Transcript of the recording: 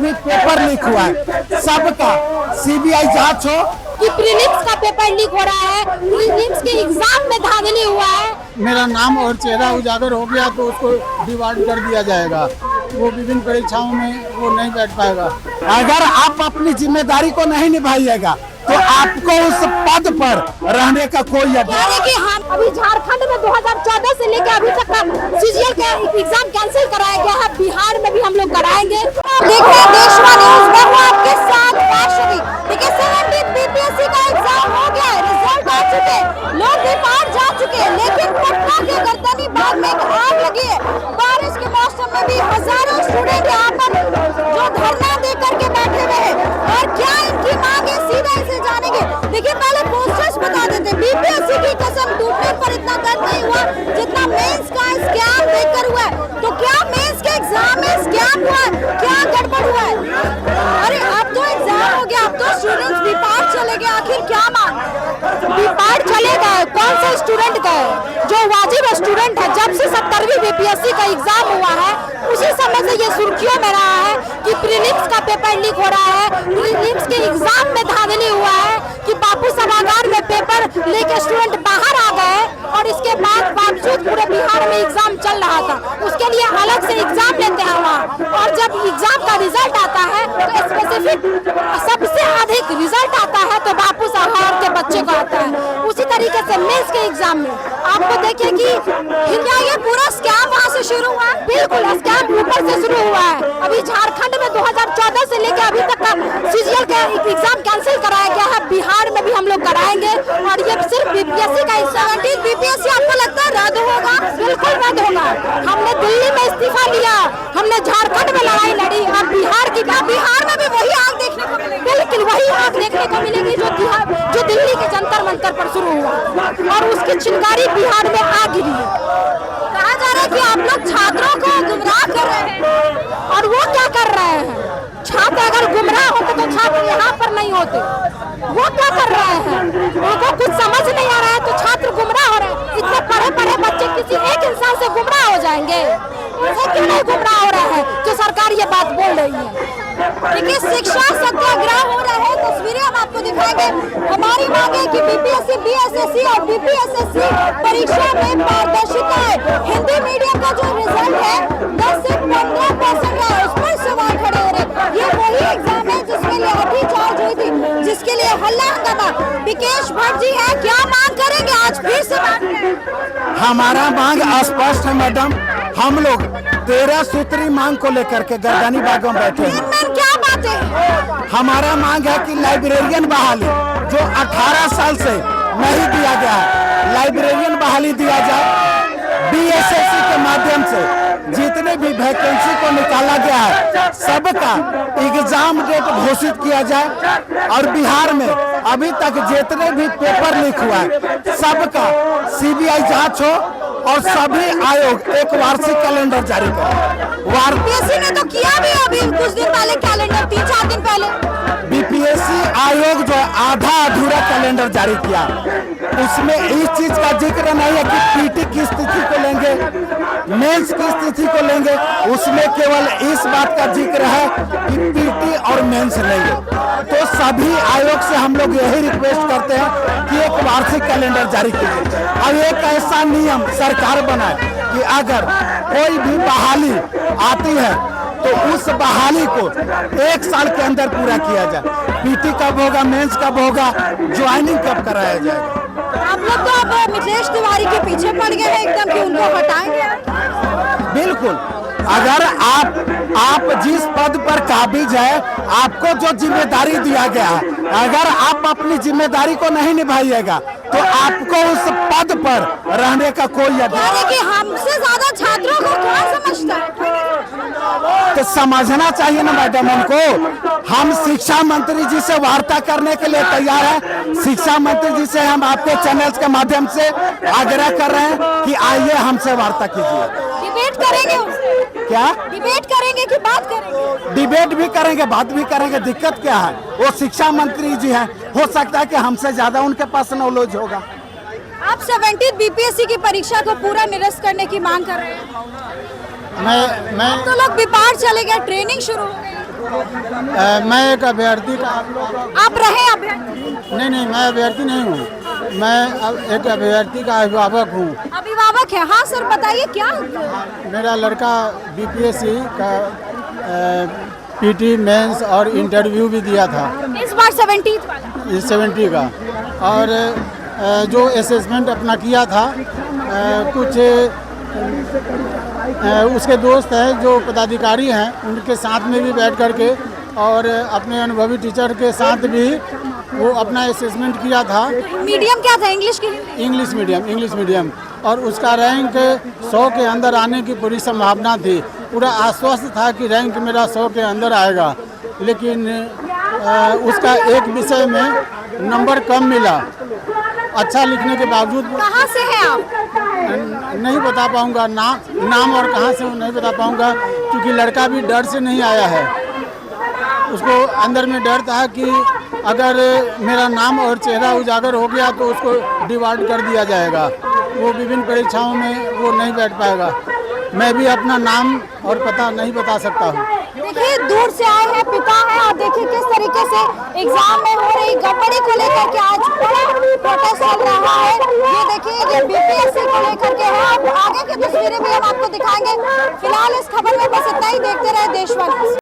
भी paper leak हुआ है, सबका सीबीआई जांच हो। कि प्रीलिम्स का पेपर लीक हो रहा है, प्रीलिम्स के एग्जाम में धांधली हुआ है। मेरा नाम और चेहरा उजागर हो गया तो उसको डिवाइड कर दिया जाएगा, वो विभिन्न परीक्षाओं में वो नहीं बैठ पाएगा। अगर आप अपनी जिम्मेदारी को नहीं निभाइएगा तो आपको उस पद पर रहने का कोई अधिकार। कि हम अभी झारखंड में 2014 से लेकर अभी तक का सीजीएल का एग्जाम कैंसिल कराया गया है, बिहार में भी हम लोग कराएंगे। देख रहे हैं देशवा न्यूज़, मैं हूं आपके साथ वैष्णवी। देखिए 70 बीपीएससी का एग्जाम हो गया है, रिजल्ट आ चुके, लोग भी बाहर जा चुके, लेकिन पटना के गर्दनी बाग में एक आग लगी है। बारिश के मौसम में भी हजारों स्टूडेंट यहाँ पर जो धरना दे करके बैठे हुए हैं, और क्या इनकी मांग है सीधा इसे जानेंगे। देखिए पहले पोस्टर्स बता देते, बीपीएससी की कसम टूटने पर इतना दर्द नहीं हुआ जितना मेंस का स्कैम देखकर हुआ है। तो क्या मेंस के एग्जाम में स्कैम हुआ है, क्या गड़बड़ हुआ है? अरे अब तो एग्जाम हो गया, अब तो स्टूडेंट्स बीपार चले गए, आखिर क्या मांग? बीपार चले गए, कौन से स्टूडेंट गए? जो वाजिब स्टूडेंट है, जब से 70वीं बीपीएससी का एग्जाम हुआ है उसी समय से ये सुर्खियों में रहा है कि प्रीलिम्स का पेपर लीक हो रहा है, प्रीलिम्स के एग्जाम में धांधली हुआ है, कि बापू सभागार में पेपर लेके स्टूडेंट बाहर आ गए, और इसके बावजूद पूरे बिहार में एग्जाम चल रहा था। उसके लिए अलग से एग्जाम लेते हैं वहाँ, और जब एग्जाम का रिजल्ट आता है तो स्पेसिफिक सबसे अधिक रिजल्ट आता है तो बापू सभागार के बच्चे को आता है। उसी तरीके से मेंस के एग्जाम में आपको देखिए कि ये पूरा स्कैम वहाँ से शुरू हुआ है, बिल्कुल स्कैम ऊपर से शुरू हुआ है। अभी झारखंड में 2014 से लेकर अभी तक का सीजीएल का एग्जाम कैंसिल कराया गया है, बिहार में भी हम लोग कराएंगे, और ये सिर्फ बीपीएससी का 70 बीपीएससी आपको लगता है रद्द होगा? बिल्कुल रद्द होगा। हमने दिल्ली में इस्तीफा लिया, हमने झारखंड में लड़ाई लड़ी, और बिहार में भी वही आग देखने को मिलेगी, बिल्कुल वही आग देखने को मिलेगी जो दिल्ली के जंतर मंतर पर शुरू हुआ, और उसकी चिंगारी बिहार में आ गिरी है। कहा जा रहा है कि आप लोग छात्रों को गुमराह कर रहे हैं, और वो क्या कर रहे हैं? छात्र अगर गुमराह होते तो छात्र यहाँ पर नहीं होते। वो क्या कर रहे हैं? उनको कुछ समझ नहीं आ रहा है तो छात्र गुमराह हो रहे हैं। इतने पढ़े बच्चे किसी एक इंसान से गुमराह हो जाएंगे? उनसे क्यों नहीं गुमराह हो रहा है जो सरकार ये बात बोल रही है? देखिए शिक्षा सत्याग्रह हो रहा है, तस्वीरें हम आपको दिखाएंगे। हमारी मांग है कि बीपीएससी, बीएसएससी और बीपीएसएससी परीक्षा में पारदर्शिता है। हिंदी मीडियम का जो रिजल्ट है 10 से 15% रहा है, उस पर सवाल खड़े हो रहे हैं। ये वही एग्जाम है जिसमें लाठीचार्ज हुई थी, जिसके लिए हल्ला हंगामा। विकेश भट्ट जी है, क्या मांग करेंगे? आज फिर से बात करें। हमारा मांग स्पष्ट है मैडम, हम लोग 13 सूत्री मांग को लेकर के गर्दनी बाग में बैठे हैं। क्या बात है? हमारा मांग है कि लाइब्रेरियन बहाली जो 18 साल से नहीं दिया गया है, लाइब्रेरियन बहाली दिया जाए। बीएसएससी के माध्यम से जितने भी वैकेंसी को निकाला गया है सबका एग्जाम डेट घोषित किया जाए, और बिहार में अभी तक जितने भी पेपर लीक हुआ है सबका सीबीआई जांच हो, और सभी आयोग एक वार्षिक कैलेंडर जारी करें। बीपीएससी ने तो किया भी अभी कुछ दिन पहले कैलेंडर, 3-4 दिन पहले। बीपीएससी आयोग जो आधा अधूरा कैलेंडर जारी किया, उसमें इस चीज का जिक्र नहीं है कि पीटी की स्थिति को लेंगे, मेंस की स्थिति को लेंगे। उसमें केवल इस बात का जिक्र है कि पीटी और मेंस लेंगे। तो सभी आयोग से हम लोग यही रिक्वेस्ट करते हैं कि एक वार्षिक कैलेंडर जारी कीजिए। अब एक ऐसा नियम सरकार बनाए कि अगर कोई भी बहाली आती है तो उस बहाली को 1 साल के अंदर पूरा किया जाए। पीटी कब होगा, मेंस कब होगा, ज्वाइनिंग कब कराया जाएगा? आप लोग तो अब मिथिलेश तिवारी के पीछे पड़ गए हैं एकदम कि उनको हटाएंगे। बिल्कुल, अगर आप जिस पद पर काबिज है, आपको जो जिम्मेदारी दिया गया है, अगर आप अपनी जिम्मेदारी को नहीं निभाइएगा तो आपको उस पद पर रहने का कोई अधिकार नहीं। कि हमसे ज्यादा छात्रों को कौन समझता है? तो समझना चाहिए ना मैडम उनको। हम शिक्षा मंत्री जी से वार्ता करने के लिए तैयार हैं। शिक्षा मंत्री जी से हम आपके चैनल्स के माध्यम से आग्रह कर रहे हैं कि आइए हमसे वार्ता कीजिए। डिबेट करेंगे उससे? क्या डिबेट करेंगे कि बात करेंगे? डिबेट भी करेंगे, बात भी करेंगे। दिक्कत क्या है? वो शिक्षा मंत्री जी हैं, हो सकता है कि हमसे ज्यादा उनके पास नॉलेज होगा। आप 70 बीपीएससी की परीक्षा को पूरा निरस्त करने की मांग कर रहे हैं। मैं तो लोग बिहार चले गए, ट्रेनिंग शुरू हो गई। मैं एक अभ्यर्थी का आप रहे अभ्यर्थी? नहीं, मैं अभ्यर्थी नहीं हूँ। मैं एक अभ्यर्थी का अभिभावक हूँ। अभिभावक है? हाँ सर, बताइए क्या? मेरा लड़का बीपीएससी का पीटी मेंस और इंटरव्यू भी दिया था इस बार 70th वाला। 70 का, और जो असेसमेंट अपना किया था, कुछ उसके दोस्त हैं जो पदाधिकारी हैं, उनके साथ में भी बैठ करके और अपने अनुभवी टीचर के साथ भी वो अपना असेसमेंट किया था। मीडियम क्या था, इंग्लिश की? इंग्लिश मीडियम, और उसका रैंक 100 के अंदर आने की पूरी संभावना थी। पूरा आश्वस्त था कि रैंक मेरा 100 के अंदर आएगा, लेकिन उसका एक विषय में नंबर कम मिला। अच्छा लिखने के बावजूद। कहाँ से हैं आप? नहीं बता पाऊंगा नाम और कहाँ से नहीं बता पाऊंगा, क्योंकि लड़का भी डर से नहीं आया है। उसको अंदर में डर था कि अगर मेरा नाम और चेहरा उजागर हो गया तो उसको डिवार्ड कर दिया जाएगा, वो विभिन्न परीक्षाओं में वो नहीं बैठ पाएगा। मैं भी अपना नाम और पता नहीं बता सकता हूँ। देखिए, दूर से आए हैं, पिता हैं, और देखिए किस तरीके से एग्जाम में हो रही गड़बड़ी को लेकर के आज बड़ा प्रोटेस्ट चल रहा है। ये देखिए, ये बीपीएससी को लेकर के है। अब आगे की तस्वीरें भी हम आपको दिखाएंगे। फिलहाल इस खबर में बस इतना ही। देखते रहे देशवासी।